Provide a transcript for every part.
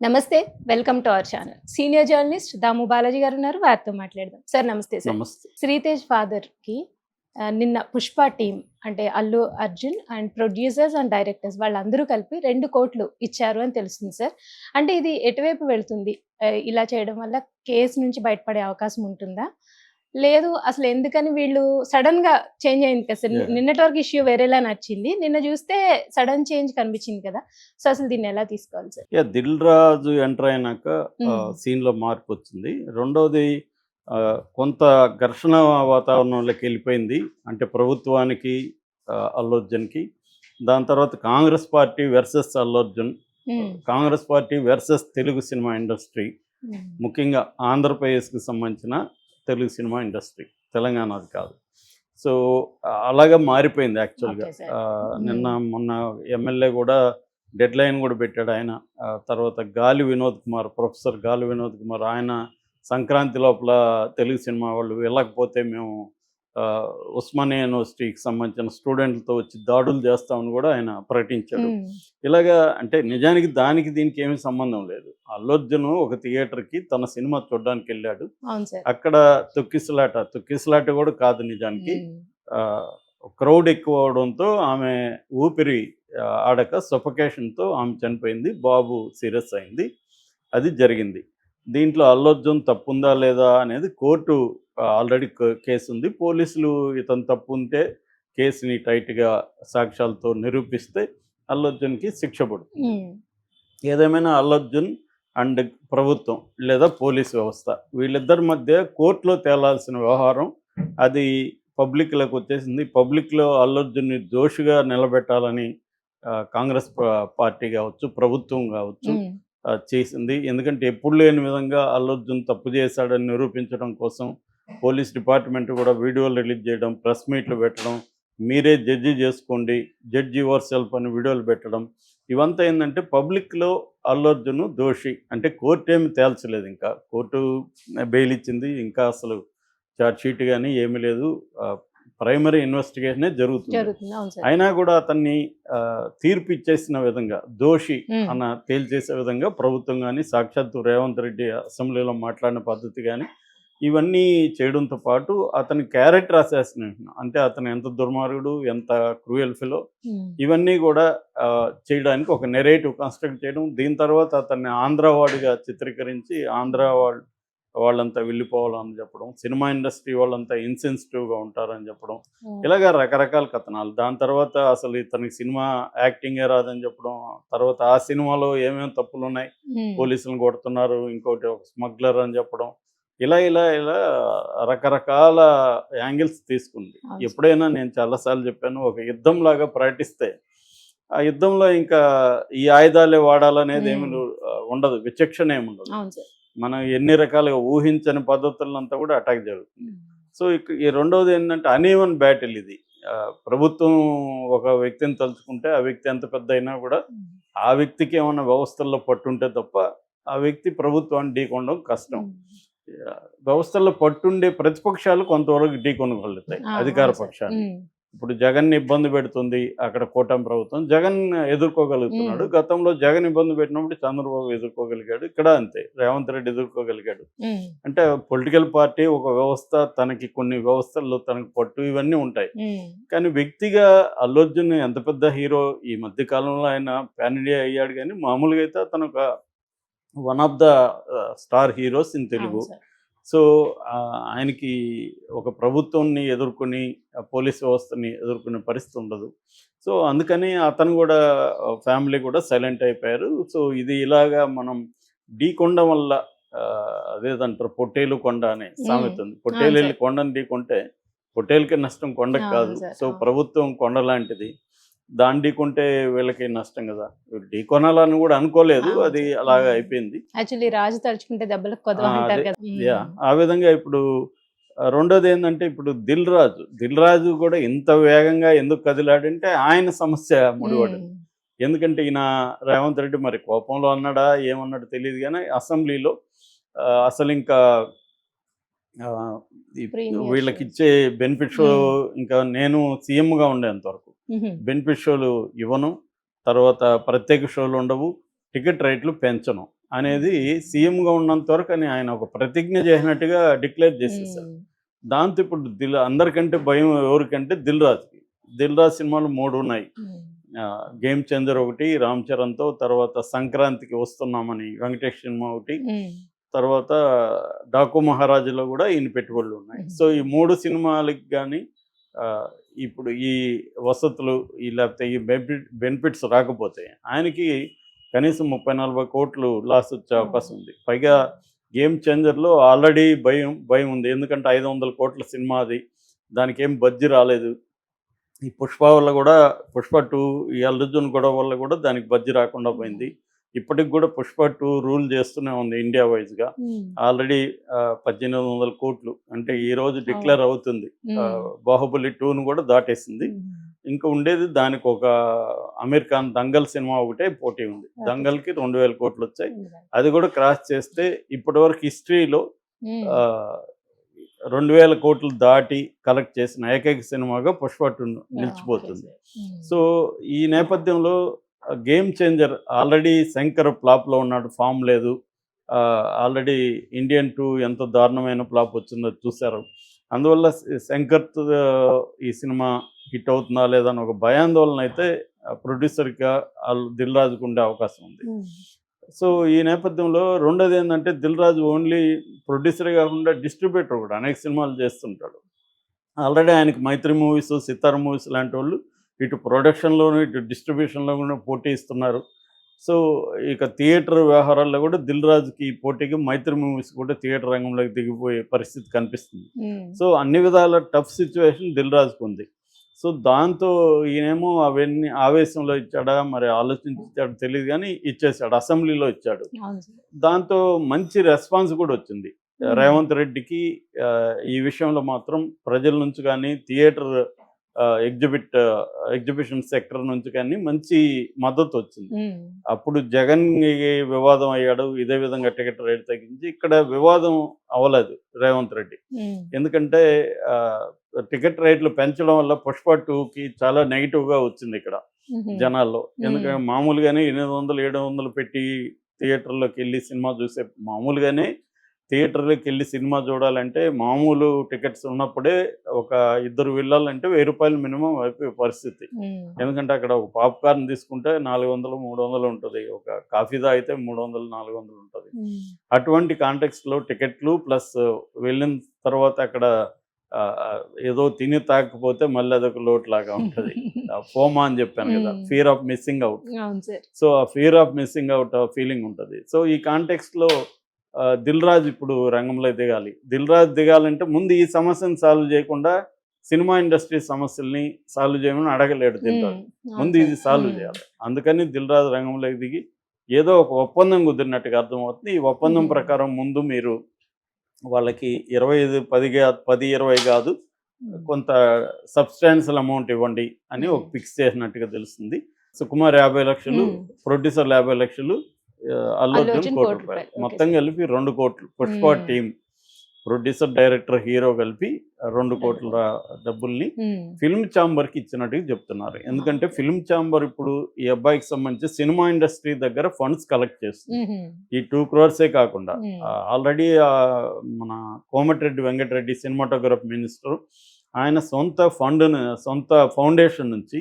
నమస్తే. Welcome to our channel. Senior journalist Damu Balaji గారు ఉన్నారు. వారితో మాట్లాడదాం. సార్ నమస్తే సార్. నమస్తే. శ్రీతేజ్ ఫాదర్‌కి నిన్న 'పుష్ప' టీమ్ అంటే Allu Arjun and producers and directors వాళ్ళందరూ కలిపి 2,00,00,000 ఇచ్చారు అని తెలుస్తుంది సార్. అంటే ఇది ఎటువైపు వెళ్తుంది? ఇలా చేయడం వల్ల కేస్ నుంచి బయటపడే అవకాశం ఉంటుందా? లేదు అసలు ఎందుకని వీళ్ళు సడెన్‌గా చేంజ్ అయింది కదా సార్. యాహ్! నిన్నటి వరకు ఇష్యూ వేరేలా నడిచింది. నిన్న చూస్తే సడెన్ చేంజ్ కనిపించింది కదా! సో, అసలు దీన్ని ఎలా తీసుకోవాలి sir? Yeah! 'Dil Raju' enter అయినాక హ్మ్. సీన్‌లో మార్పొచ్చింది. రెండోది కొంత ఘర్షణ వాతావరణంలోకి వెళ్ళిపోయింది. అంటే ప్రభుత్వానికి, అల్లు అర్జున్‌కి. దాని తర్వాత కాంగ్రెస్ పార్టీ వర్సెస్ అల్లు అర్జున్. హ్మ్. Congress party versus Telugu cinema industry. హ్మ్. ముఖ్యంగా ఆంధ్రప్రదేశ్‌కి సంబంధించిన తెలుగు సినిమా ఇండస్ట్రీ. తెలంగాణది కాదు. సో, అలాగా మారిపోయింది యాక్చువల్‌గా. Okay sir. నిన్న హ్మ్. మొన్న ఎమ్మెల్యే కూడా డెడ్‌లైన్ కూడా పెట్టాడు ఆయన. తర్వాత గాలి వినోద్ కుమార్, ప్రొఫెసర్ గాలి వినోద్ కుమార్ ఆయన సంక్రాంతి లోపల తెలుగు సినిమా వాళ్ళు వెళ్ళకపోతే మేము ఆహ్, ఉస్మానియా యూనివర్సిటీకి సంబంధించిన స్టూడెంట్లతో వచ్చి దాడులు చేస్తామని కూడా ఆయన ప్రకటించాడు. హ్మ్. ఇలాగా అంటే నిజానికి దానికి దీనికి ఏమీ సంబంధం లేదు. అల్లు అర్జున్ ఒక థియేటర్‌కి తన సినిమా చూడ్డానికెళ్ళాడు. అవును సార్. అక్కడ తొక్కిసలాట కూడా కాదు నిజానికి. హ్మ్. ఆహ్, క్రౌడ్ ఎక్కువ అవ్వడంతో ఆమె ఊపిరి ఆడక సఫోకేషన్‌తో ఆమె చనిపోయింది. బాబు సీరియస్ అయింది. అది జరిగింది. దీంట్లో అల్లు అర్జున్ తప్పుందా లేదా అనేది కోర్టు ఆల్రెడీ కేసుంది. పోలీసులు ఇతను తప్పుంటే కేసుని టైట్‌గా సాక్ష్యాలతో నిరూపిస్తే అల్లు అర్జున్‌కి శిక్ష పడుతుంది. హ్మ్. ఏదేమైనా అల్లు అర్జున్ అండ్ ప్రభుత్వం లేదా పోలీస్ వ్యవస్థ వీళ్ళిద్దరి మధ్య కోర్టులో తేలాల్సిన వ్యవహారం అది పబ్లిక్‌లోకి వచ్చేసింది. పబ్లిక్‌లో అల్లు అర్జున్‌ని దోషిగా నిలబెట్టాలని కాంగ్రెస్ పార్టీ కావచ్చు, ప్రభుత్వం కావచ్చు హ్మ్. చేసింది. ఎందుకంటే ఎప్పుడు లేని విధంగా అల్లు అర్జున్ తప్పు చేశాడని నిరూపించడం కోసం పోలీస్ డిపార్ట్మెంట్ కూడా వీడియోలు రిలీజ్ చేయడం, ప్రెస్ మీట్లు పెట్టడం, మీరే జడ్జి చేసుకోండి, జడ్జి యువర్ సెల్ఫ్ అని వీడియోలు పెట్టడం. ఇవంతా ఏందంటే పబ్లిక్‌లో అల్లు అర్జున్ దోషి. అంటే కోర్ట్ ఏమి తేల్చలేదు ఇంకా. కోర్టు బెయిల్ ఇచ్చింది. ఇంకా అసలు చార్జ్ షీట్ గాని ఏమీ లేదు. ప్రైమరీ ఇన్వెస్టిగేషనే జరుగుతుంది. జరుగుతుంది. అవును సార్. అయినా కూడా అతన్ని తీర్పు ఇచ్చేసిన విధంగా దోషి హ్మ్. అన్న తేల్చేసే విధంగా ప్రభుత్వం గాని, సాక్షాత్తు రేవంత్ రెడ్డి అసెంబ్లీలో మాట్లాడిన పద్ధతి గాని, ఇవన్నీ చేయడంతో పాటు అతని క్యారెక్టర్ అసాసినేషన్ అంటే అతను ఎంత దుర్మార్గుడు, ఎంత క్రూయల్ ఫెలో హ్మ్. ఇవన్నీ కూడా చేయడానికి ఒక నెరేటివ్ కన్‌స్ట్రక్ట్ చేయడం. దీని తర్వాత అతన్ని ఆంధ్ర వాడిగా చిత్రీకరించి వాళ్ళంతా వెళ్ళిపోవాలని చెప్పడం. సినిమా ఇండస్ట్రీ వాళ్ళంతా ఇన్‌సెన్సిటివ్‌గా ఉంటారని చెప్పడం. హ్మ్. ఇలాగ రకరకాల కథనాలు. దాని తర్వాత అసలు ఇతనికి సినిమా యాక్టింగే రాదని చెప్పడం. తర్వాత ఆ సినిమాలో ఏమేమి తప్పులున్నాయి, హ్మ్. పోలీసులను కొడుతున్నారు, ఇంకోటి ఒక స్మగ్లర్ అని చెప్పడం. ఇలా రకరకాల యాంగిల్స్ తీసుకుంది. అవును సార్. ఎప్పుడైనా నేను చాలా సార్లు చెప్పాను. ఒక యుద్ధంలాగా ప్రకటిస్తే, ఆ యుద్ధంలో ఇంకా ఈ ఆయుధాలే వాడాలనేది ఏమి హ్మ్. ఉండదు. విచక్షణ ఏముండదు. అవును సార్. మనం ఎన్ని రకాలుగా ఊహించని పద్ధతులంతా కూడా అటాక్ జరుగుతుంది. హ్మ్. సో, ఈ రెండోది ఏంటంటే అనీవెన్ బ్యాటిల్ ఇది. ప్రభుత్వం ఒక వ్యక్తిని తలుచుకుంటే ఆ వ్యక్తి ఎంత పెద్దయినా కూడా హ్మ్. ఆ వ్యక్తికి ఏమన్నా వ్యవస్థల్లో పట్టుంటే తప్ప ఆ వ్యక్తి ప్రభుత్వాన్ని ఢీకొనడం కష్టం. హ్మ్. వ్యవస్థల్లో పట్టుండే ప్రతిపక్షాలు కొంతవరకు ఢీకొనగలుగుతాయి ఆ! అధికార అవును సార్. పక్షాన్ని. హ్మ్. ఇప్పుడు జగన్‌ని ఇబ్బంది పెడుతుంది అక్కడ కూటమి ప్రభుత్వం. జగన్ హ్మ్. ఎదుర్కోగలుగుతున్నాడు. గతంలో జగన్ ఇబ్బంది పెట్టినప్పుడు చంద్రబాబు ఎదుర్కోగలిగాడు. ఇక్కడ అంతే. రేవంత్ రెడ్డి ఎదుర్కోగలిగాడు. హ్మ్. అంటే పొలిటికల్ పార్టీ ఒక వ్యవస్థ, తనకి కొన్ని వ్యవస్థల్లో తనకు పట్టు ఇవన్నీ ఉంటాయి. హ్మ్. కానీ వ్యక్తిగా అల్లు అర్జున్ ఎంత పెద్ద హీరో ఈ మధ్య కాలంలో ఆయన పాన్ ఇండియా అయ్యాడు గానీ, మామూలుగా అయితే అతను ఒక one of the star heroes in అవును తెలుగు. సార్. సో, ఆయనకి ఒక ప్రభుత్వాన్ని ఎదుర్కొని, పోలీస్ వ్యవస్థని ఎదుర్కొనే పరిస్థితి ఉండదు. సో, అందుకని అతను గూడా ఫ్యామిలీ గూడా సైలెంట్ అయిపోయారు. సో, ఇది ఇలాగా మనం ఢీకొనడం వల్ల అదేదంటారు పొట్టేలు కొండ అనే హ్మ్. సామెత ఉంది. అవును పొట్టేలెళ్లి సార్. కొండను ఢీకొంటే, పొట్టేలుకే నష్టం కొండకి కాదు. అవును సార్. సో, అవును. ప్రభుత్వం కొండ లాంటిది. దాన్ని ఢీకొంటే వీళ్ళకి నష్టం గదా! ఢీకొనాలని గూడా అనుకోలేదు. అవును అది సార్. అలాగా హ్మ్. అయిపోయింది. యాక్చువల్లీ రాజు తలుచుకుంటే దెబ్బలకు కొదవ అదే. అంటారు కదా! హ్మ్. యాహ్! ఆ విధంగా ఇప్పుడు రెండోదేందంటే ఇప్పుడు 'దిల్ రాజు'. 'దిల్ రాజు' గూడా ఇంత వేగంగా ఎందుకు కదిలాడంటే ఆయన సమస్య హ్మ్. ముడిపడింది. ఎందుకంటే ఈయన రేవంత్ రెడ్డి మరి కోపంలో అన్నాడా, ఏమన్నాడో తెలీదు గానీ అసెంబ్లీలో అసలింకా ఆహ్, ఈ ప్రీమియర్ షోస్. వీళ్ళకిచ్చే బెనిఫిట్ షో హ్మ్. ఇంకా నేను సీఎంగా ఉండేంత వరకు హుహు. బెనిఫిట్ షోలు ఇవ్వను. తర్వాత ప్రత్యేక షోలుండవు. టికెట్ రేట్లు పెంచను. అనేది సీఎంగా ఉన్నంత వరకు అని ఆయన ఒక ప్రతిజ్ఞ చేసినట్టుగా డిక్లేర్ చేసేసారు. దాంతో ఇప్పుడు అందరికంటే భయం ఎవరికంటే దిల్ రాజు సినిమాలు 3 ఉన్నాయి. గేమ్ చేంజర్ ఒకటి రామ్ చరణ్తో, తర్వాత సంక్రాంతికి వస్తున్నామని వెంకటేష్ సినిమా ఒకటి, తర్వాత డాకు మహారాజులో కూడా ఈయన పెట్టుబడులు ఉన్నాయి. సో ఈ 3 సినిమాలకి కానీ ఇప్పుడు ఈ వసతులు లేకపోతే ఈ బెనిఫిట్స్ రాకపోతే ఆయనకి కనీసం 30-40 కోట్లు లాస్ వచ్చే అవకాశం ఉంది. పైగా గేమ్ చేంజర్లో ఆల్రెడీ భయం ఉంది. ఎందుకంటే 500 కోట్ల సినిమా అది, దానికి ఏం బడ్జెట్ రాలేదు. ఈ పుష్ప వల్ల కూడా, పుష్ప 2 ఈ అల్లు అర్జున్ గొడవ వల్ల కూడా దానికి బడ్జెట్ రాకుండా పోయింది. ఇప్పటికి కూడా పుష్ప 2 రూల్ చేస్తూనే ఉంది ఇండియా వైజ్గా. ఆల్రెడీ 1800 కోట్లు అంటే ఈ రోజు డిక్లేర్ అవుతుంది. బాహుబలి 2ను కూడా దాటేసింది. ఇంకా ఉండేది దానికి ఒక అమీర్ ఖాన్ దంగల్ సినిమా ఒకటే పోటీ ఉంది. దంగల్కి 2000 కోట్లు వచ్చాయి. అది కూడా క్రాస్ చేస్తే ఇప్పటివరకు హిస్టరీలో 2000 కోట్లు దాటి కలెక్ట్ చేసిన ఏకైక సినిమాగా పుష్ప 2 నిలిచిపోతుంది. సో ఈ నేపథ్యంలో గేమ్ చేంజర్ ఆల్రెడీ శంకర్ ఫ్లాప్లో ఉన్నాడు, ఫామ్ లేదు. ఆల్రెడీ ఇండియన్ 2 ఎంత దారుణమైన ఫ్లాప్ వచ్చిందో చూశారు. అందువల్ల శంకర్ ఈ సినిమా హిట్ అవుతుందా లేదా అని ఒక భయాందోళన అయితే ప్రొడ్యూసర్గా దిల్ రాజుకు ఉండే అవకాశం ఉంది. సో ఈ నేపథ్యంలో రెండోది ఏంటంటే దిల్ రాజు ఓన్లీ ప్రొడ్యూసర్ కాకుండా డిస్ట్రిబ్యూటర్ కూడా అనేక సినిమాలు చేస్తుంటాడు. ఆల్రెడీ ఆయనకి మైత్రి మూవీస్, సితార్ మూవీస్ లాంటి వాళ్ళు ఇటు ప్రొడక్షన్లోనూ ఇటు డిస్ట్రిబ్యూషన్లో కూడా పోటీ ఇస్తున్నారు. సో ఇక థియేటర్ వ్యవహారాల్లో కూడా దిల్ రాజుకి పోటీకి మైత్రి మూవీస్ కూడా థియేటర్ రంగంలోకి దిగిపోయే పరిస్థితి కనిపిస్తుంది. సో అన్ని విధాల టఫ్ సిచ్యువేషన్ దిల్ రాజుకు ఉంది. సో దాంతో ఈయనేమో అవన్నీ ఆవేశంలో ఇచ్చాడా మరి ఆలోచించి ఇచ్చాడు తెలియదు, కానీ ఇచ్చేసాడు, అసెంబ్లీలో ఇచ్చాడు. దాంతో మంచి రెస్పాన్స్ కూడా వచ్చింది రేవంత్ రెడ్డికి. ఈ విషయంలో మాత్రం ప్రజల నుంచి కానీ థియేటర్ ఎగ్జిబిషన్ సెక్టర్ నుంచి కానీ మంచి మద్దతు వచ్చింది. అప్పుడు జగన్ వివాదం అయ్యాడు, ఇదే విధంగా టికెట్ రేట్ తగ్గించి. ఇక్కడ వివాదం అవ్వలేదు రేవంత్ రెడ్డి, ఎందుకంటే టికెట్ రేట్లు పెంచడం వల్ల పుష్ప 2కి చాలా నెగిటివ్గా వచ్చింది ఇక్కడ జనాల్లో. ఎందుకంటే మామూలుగానే 800-700 పెట్టి థియేటర్లోకి వెళ్ళి సినిమా చూసే, మామూలుగానే థియేటర్లోకి వెళ్ళి సినిమా చూడాలంటే మామూలు టికెట్స్ ఉన్నప్పుడే ఒక 2 వెళ్ళాలంటే 1000 రూపాయలు మినిమం అయిపోయే పరిస్థితి. ఎందుకంటే అక్కడ ఒక పాప్కార్న్ తీసుకుంటే 400-300 ఉంటుంది, ఒక కాఫీ తాగితే 300-400 ఉంటుంది. అటువంటి కాంటెక్స్లో టికెట్లు ప్లస్ వెళ్ళిన తర్వాత అక్కడ ఏదో తిని తాకపోతే మళ్ళీ అదొక లోటు లాగా ఉంటుంది. ఫోమా అని చెప్పాను కదా, fear of missing out. So ఆ fear of missing out feeling ఉంటుంది. సో ఈ కాంటెక్స్లో దిల్ రాజు ఇప్పుడు రంగంలో దిగాలి. దిల్ రాజు దిగాలంటే ముందు ఈ సమస్యను సాల్వ్ చేయకుండా సినిమా ఇండస్ట్రీ సమస్యల్ని సాల్వ్ చేయమని అడగలేడు దిల్ రాజు, ముందు ఇది సాల్వ్ చేయాలి. అందుకని దిల్ రాజు రంగంలోకి దిగి ఏదో ఒక ఒప్పందం కుదిరినట్టుగా అర్థమవుతుంది. ఈ ఒప్పందం ప్రకారం ముందు మీరు వాళ్ళకి 10-20 కాదు, కొంత సబ్స్టాన్షియల్ అమౌంట్ ఇవ్వండి అని ఒక ఫిక్స్ చేసినట్టుగా తెలుస్తుంది. సుకుమార్ 50 లక్షలు, ప్రొడ్యూసర్లు 50 లక్షలు, అల్లు అర్జున్ 1 కోటి రూపాయలు, మొత్తం కలిపి 2 కోట్లు. Pushpa team producer, director, hero కలిపి 2 కోట్ల డబ్బుల్ని ఫిల్మ్ ఛాంబర్కి ఇచ్చినట్టుగా చెప్తున్నారు. ఎందుకంటే ఫిల్మ్ ఛాంబర్ ఇప్పుడు ఈ అబ్బాయికి సంబంధించి సినిమా ఇండస్ట్రీ దగ్గర ఫండ్స్ కలెక్ట్ చేస్తుంది. ఈ 2 crores కాకుండా ఆల్రెడీ మన కోమటిరెడ్డి వెంకటరెడ్డి సినిమాటోగ్రఫీ మినిస్టర్, ఆయన సొంత ఫౌండేషన్ నుంచి,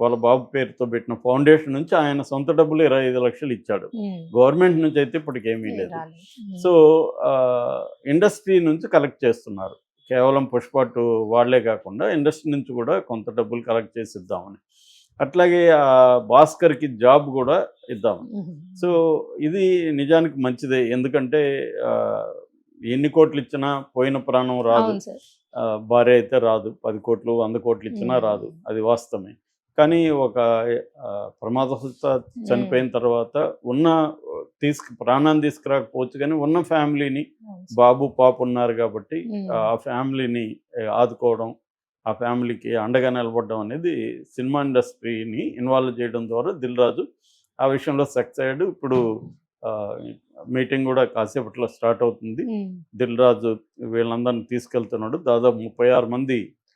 వాళ్ళ బాబు పేరుతో పెట్టిన ఫౌండేషన్ నుంచి ఆయన సొంత డబ్బులు 25 లక్షలు ఇచ్చాడు. గవర్నమెంట్ నుంచి అయితే ఇప్పటికేమీ లేదు. సో ఇండస్ట్రీ నుంచి కలెక్ట్ చేస్తున్నారు. కేవలం పుష్ప 2 వాళ్లే కాకుండా ఇండస్ట్రీ నుంచి కూడా కొంత డబ్బులు కలెక్ట్ చేసి ఇద్దామని. అట్లాగే భాస్కర్కి జాబ్ కూడా ఇద్దామని. సో ఇది నిజానికి మంచిదే. ఎందుకంటే ఎన్ని కోట్లు ఇచ్చినా పోయిన ప్రాణం రాదు, భార్య అయితే రాదు. 10 కోట్లు 100 కోట్లు ఇచ్చినా రాదు, అది వాస్తవమే. కానీ ఒక ప్రమాదవశాత్తు చనిపోయిన తర్వాత ప్రాణాన్ని తీసుకురాకపోవచ్చు, కానీ ఉన్న ఫ్యామిలీని, బాబు పాప ఉన్నారు కాబట్టి ఆ ఫ్యామిలీని ఆదుకోవడం, ఆ ఫ్యామిలీకి అండగా నిలబడడం అనేది సినిమా ఇండస్ట్రీని ఇన్వాల్వ్ చేయడం ద్వారా దిల్ రాజు ఆ విషయంలో సక్సెస్ అయ్యాడు. ఇప్పుడు మీటింగ్ కూడా కాసేపట్లో స్టార్ట్ అవుతుంది. దిల్ రాజు వీళ్ళందరినీ తీసుకెళ్తున్నాడు. దాదాపు 36 మంది